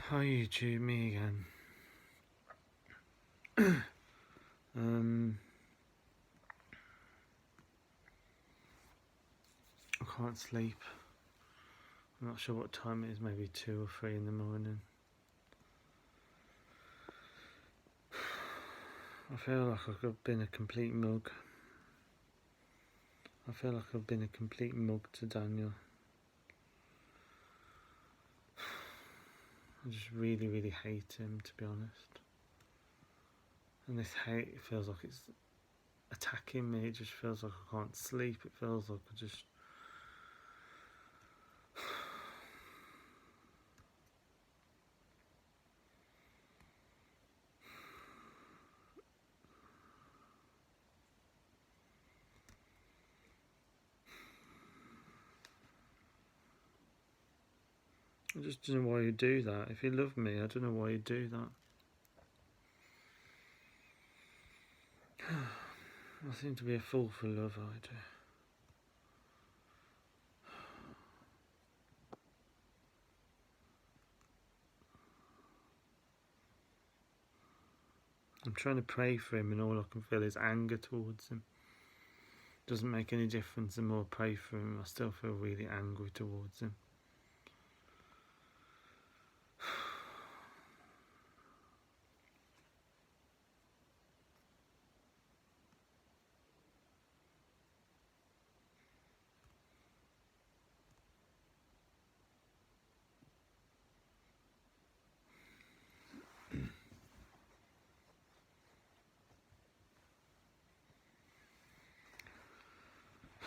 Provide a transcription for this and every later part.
Hi YouTube, me again. I can't sleep. I'm not sure what time it is, maybe 2 or 3 in the morning. I feel like I've been a complete mug. I feel like I've been a complete mug to Daniel. I just really, really hate him, to be honest. And this hate feels like it's attacking me. It just feels like I can't sleep. It feels like I just... I just don't know why you do that. If you love me, I don't know why you do that. I seem to be a fool for love, I do. I'm trying to pray for him and all I can feel is anger towards him. Doesn't make any difference the more I pray for him, I still feel really angry towards him.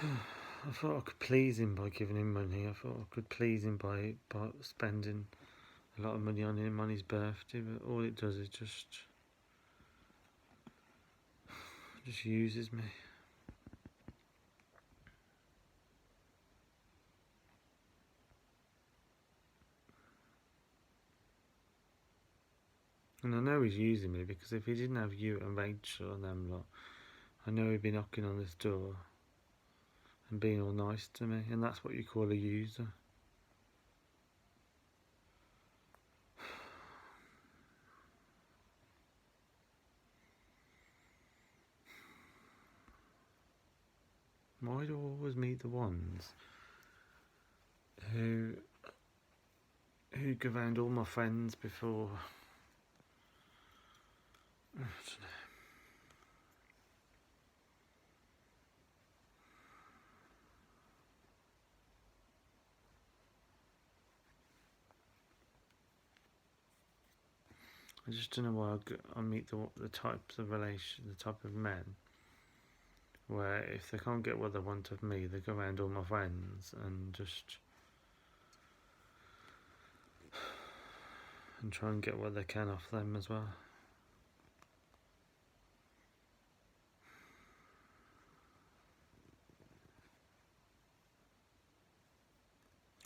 I thought I could please him by giving him money. I thought I could please him by spending a lot of money on him on his birthday, but all it does is just uses me. And I know he's using me because if he didn't have you and Rachel and them lot, I know he'd be knocking on this door and being all nice to me, and that's what you call a user. Why do I always meet the ones who go round all my friends before? I don't know. I just don't know why I meet the types of the type of men where if they can't get what they want of me, they go around all my friends and try and get what they can off them as well.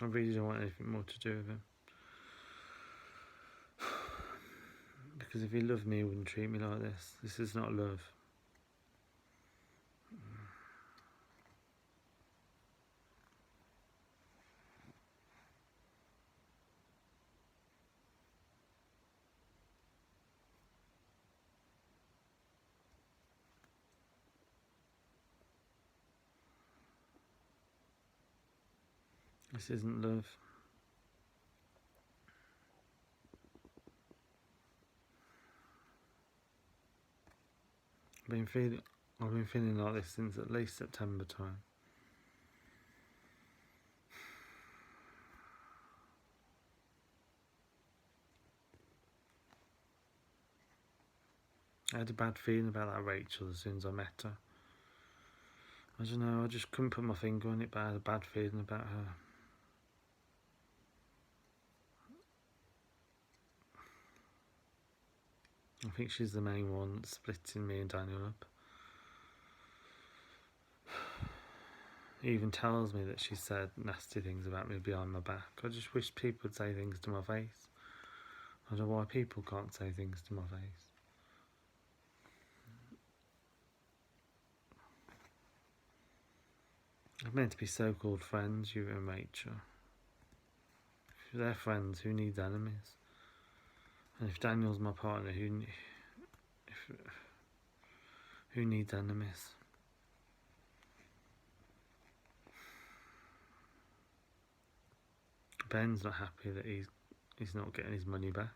I really don't want anything more to do with him. Because if he loved me, he wouldn't treat me like this. This is not love. This isn't love. I've been feeling like this since at least September time. I had a bad feeling about that Rachel as soon as I met her. I don't know, I just couldn't put my finger on it, but I had a bad feeling about her. I think she's the main one that's splitting me and Daniel up. He even tells me that she said nasty things about me behind my back. I just wish people would say things to my face. I don't know why people can't say things to my face. I'm meant to be so-called friends, you and Rachel. If they're friends, who needs enemies? And if Daniel's my partner, who needs enemies? Ben's not happy that he's not getting his money back.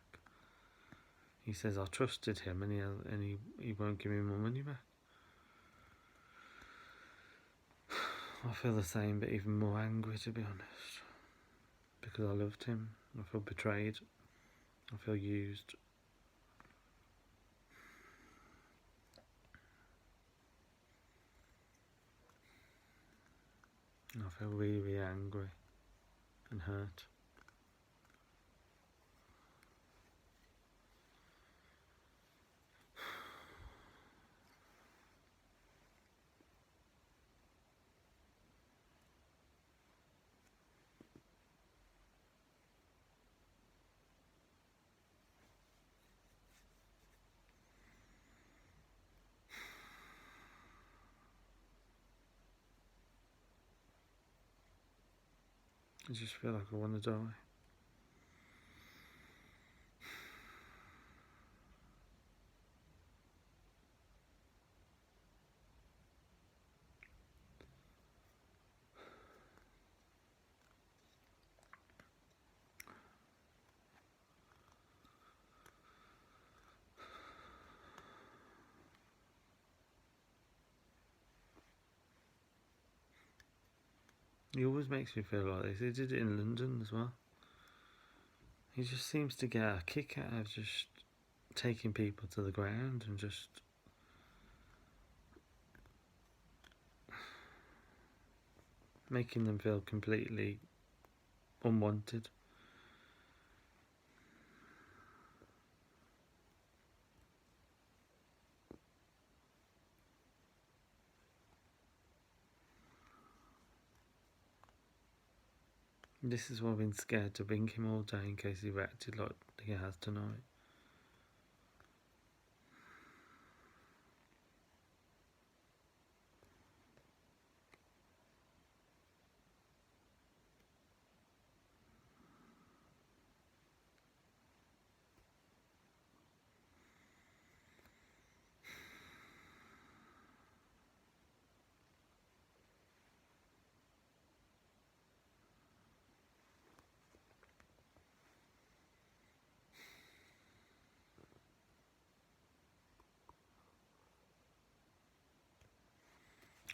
He says I trusted him, and he won't give me my money back. I feel the same, but even more angry, to be honest, because I loved him. I feel betrayed. I feel used. And I feel really, really angry and hurt. I just feel like I want to die. He always makes me feel like this. He did it in London as well. He just seems to get a kick out of just taking people to the ground and just making them feel completely unwanted. This is why I've been scared to bring him all day in case he reacted like he has tonight.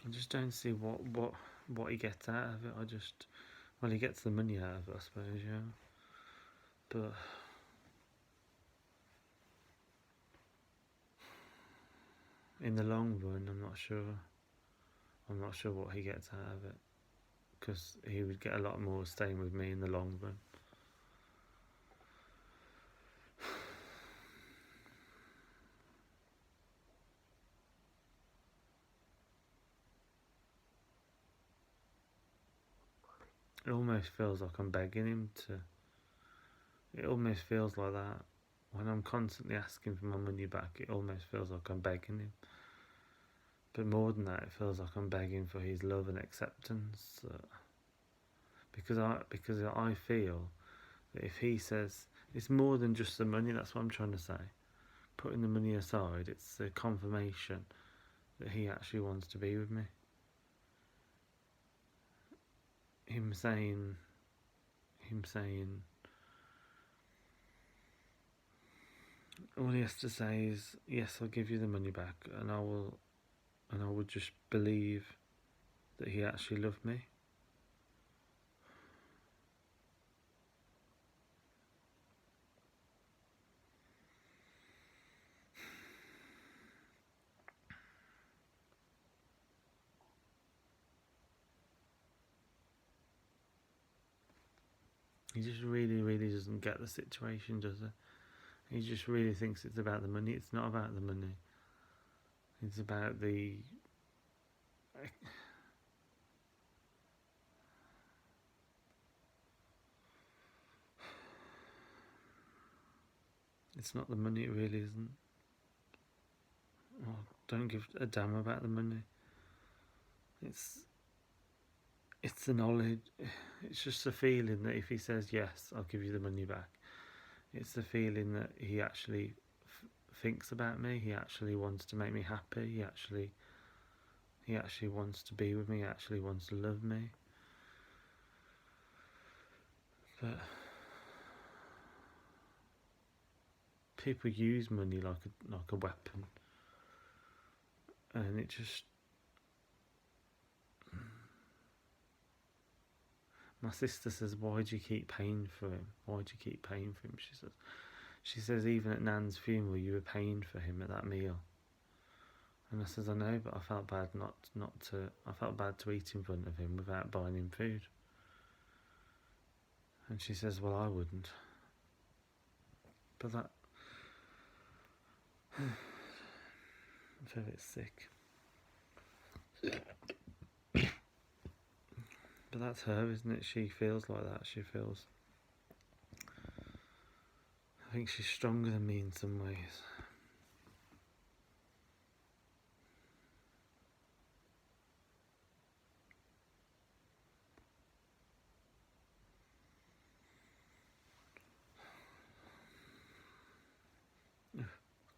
I just don't see what he gets out of it. Well, he gets the money out of it, I suppose, yeah. But in the long run, I'm not sure. I'm not sure what he gets out of it, because he would get a lot more staying with me in the long run. It almost feels like I'm begging him to. It almost feels like that. When I'm constantly asking for my money back, it almost feels like I'm begging him. But more than that, it feels like I'm begging for his love and acceptance. Because I feel that if he says it's more than just the money, that's what I'm trying to say. Putting the money aside, it's the confirmation that he actually wants to be with me. Him saying, all he has to say is, yes, I'll give you the money back, and I would just believe that he actually loved me. He just really, really doesn't get the situation, does he? He just really thinks it's about the money. It's not about the money. It's about the... It's not the money, it really isn't. Oh, don't give a damn about the money. It's the knowledge. It's just the feeling that if he says yes, I'll give you the money back, It's the feeling that he actually thinks about me. He actually wants to make me happy. He actually wants to be with me. He actually wants to love me. But people use money like a weapon, and it just. My sister says, "Why do you keep paying for him? Why do you keep paying for him?" She says, even at Nan's funeral, you were paying for him at that meal. And I says, I know, but I felt bad I felt bad to eat in front of him without buying him food. And she says, well, I wouldn't. But that, I feel it's sick. But that's her, isn't it? She feels like that. I think she's stronger than me in some ways.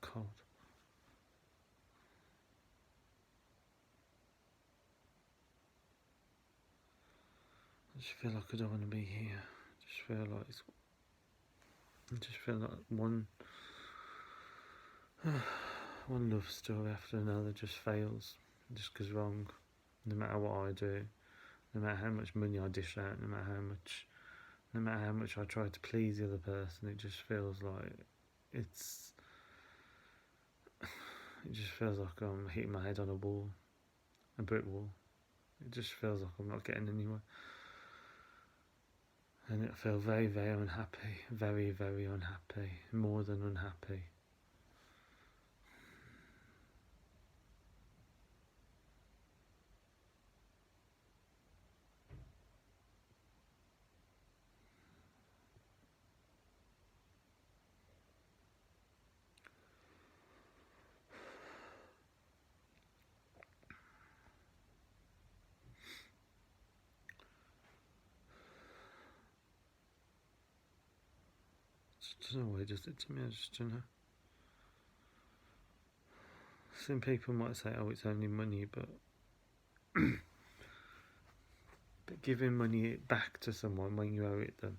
Cold. I just feel like I don't want to be here. I just feel like one love story after another just fails, just goes wrong. No matter what I do, no matter how much money I dish out, no matter how much I try to please the other person, it just feels like it just feels like I'm hitting my head on a brick wall. It just feels like I'm not getting anywhere. And I feel very, very unhappy. Very, very unhappy. More than unhappy. I don't know why he does it to me, I just don't know. Some people might say, oh, it's only money, but giving money back to someone when you owe it them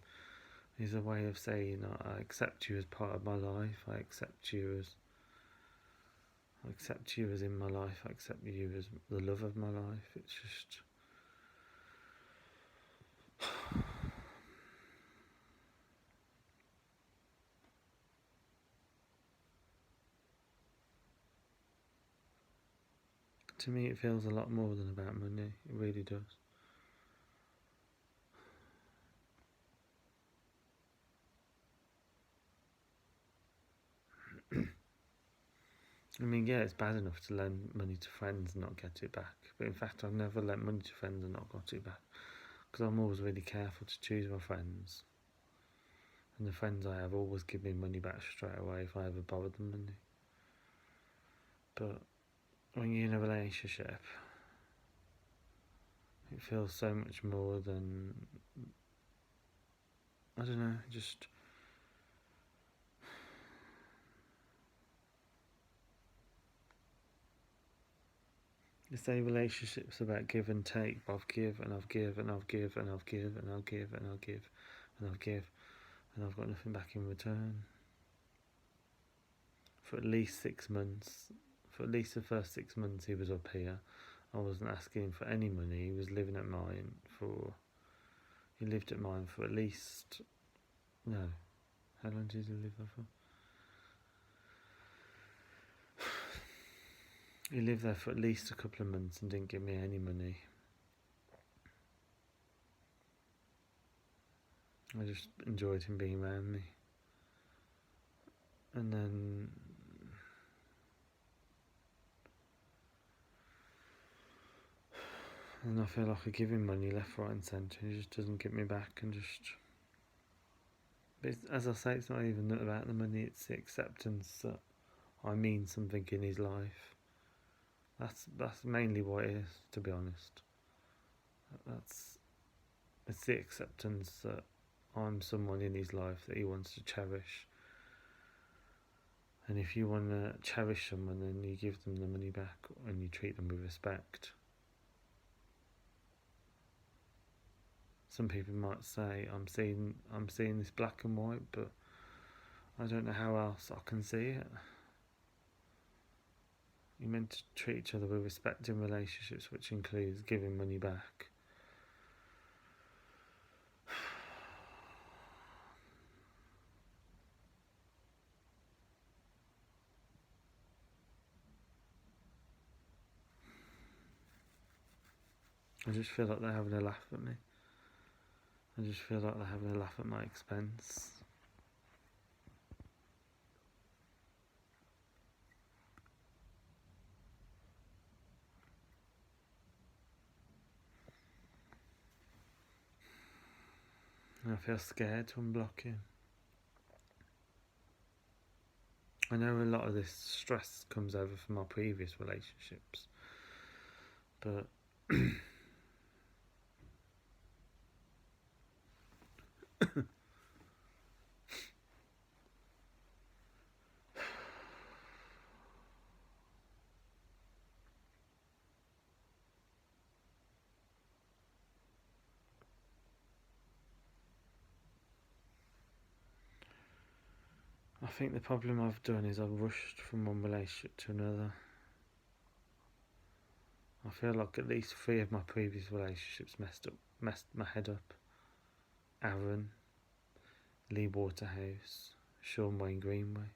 is a way of saying, I accept you as part of my life, I accept you as in my life, I accept you as the love of my life. It's just... To me, it feels a lot more than about money. It really does. I mean, yeah, it's bad enough to lend money to friends and not get it back. But in fact, I've never lent money to friends and not got it back. Because I'm always really careful to choose my friends. And the friends I have always give me money back straight away if I ever borrowed them money. But when you're in a relationship, it feels so much more than... I don't know, just... They say relationships about give and take, but I've give and I've give and I've give and I've give and I'll give and I'll give and I'll give and I've got nothing back in return. For at least 6 months, for at least the first 6 months he was up here, I wasn't asking for any money. He was living at mine he lived at mine for at least, no, how long did he live there for? He lived there for at least a couple of months and didn't give me any money. I just enjoyed him being around me. And then I feel like I give him money left, right and centre. He just doesn't give me back and just... But as I say, it's not even about the money, it's the acceptance that I mean something in his life. That's mainly what it is, to be honest. It's the acceptance that I'm someone in his life that he wants to cherish. And if you want to cherish someone, then you give them the money back and you treat them with respect. Some people might say, I'm seeing this black and white, but I don't know how else I can see it. You're meant to treat each other with respect in relationships, which includes giving money back. I just feel like they're having a laugh at me. I just feel like they're having a laugh at my expense. And I feel scared to unblock him. I know a lot of this stress comes over from my previous relationships, but I think the problem I've done is I've rushed from one relationship to another. I feel like at least 3 of my previous relationships messed my head up. Aaron, Lee Waterhouse, Sean Wayne Greenway.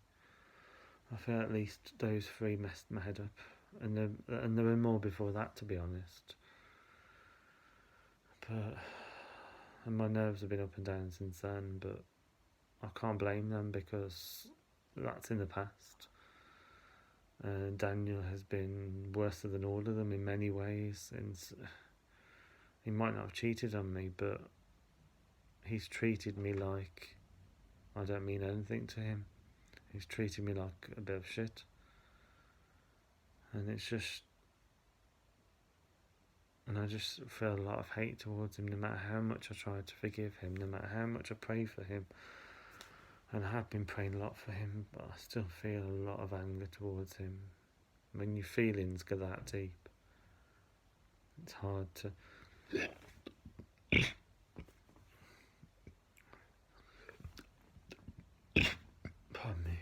I feel at least those 3 messed my head up, and there were more before that, to be honest. And my nerves have been up and down since then, but I can't blame them because that's in the past. Daniel has been worse than all of them in many ways, and he might not have cheated on me, but he's treated me like I don't mean anything to him. He's treated me like a bit of shit, and I just feel a lot of hate towards him, no matter how much I try to forgive him, no matter how much I pray for him. And I have been praying a lot for him, but I still feel a lot of anger towards him. When your feelings go that deep, it's hard to... Pardon me.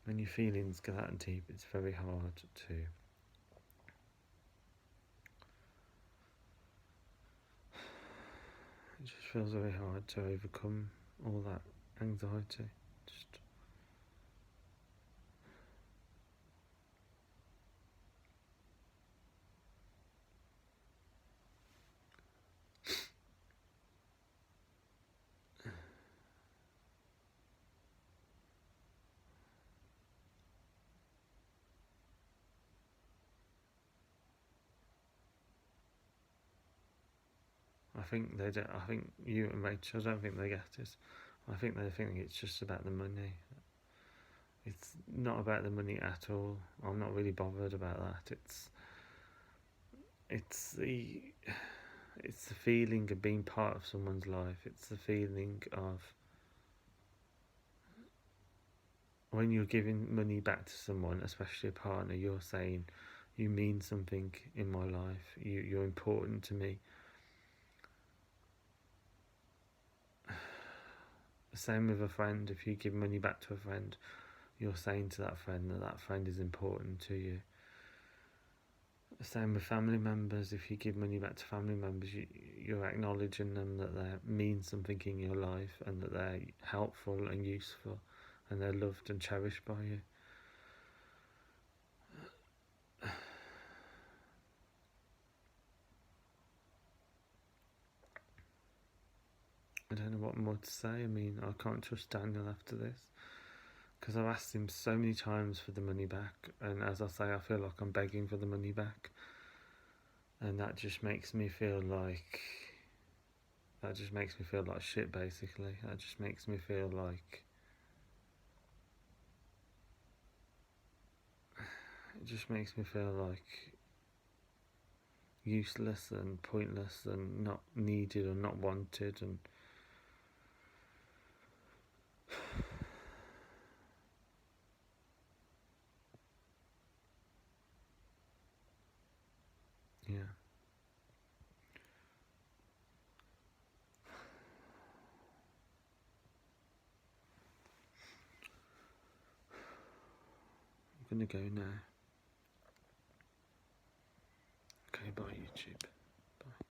When your feelings go that deep, it's very hard to... It just feels very hard to overcome all that anxiety. I think they don't. I think you and Rachel, I don't think they get it. I think they think it's just about the money. It's not about the money at all. I'm not really bothered about that. It's the feeling of being part of someone's life. It's the feeling of when you're giving money back to someone, especially a partner, you're saying, you mean something in my life. You're important to me. Same with a friend. If you give money back to a friend, you're saying to that friend that friend is important to you. Same with family members. If you give money back to family members, you're acknowledging them that they mean something in your life and that they're helpful and useful and they're loved and cherished by you. I don't know what more to say. I mean, I can't trust Daniel after this because I've asked him so many times for the money back, and as I say, I feel like I'm begging for the money back, and that just makes me feel like shit, basically. That just makes me feel like useless and pointless and not needed or not wanted, and Yeah. I'm gonna go now. Okay, bye YouTube.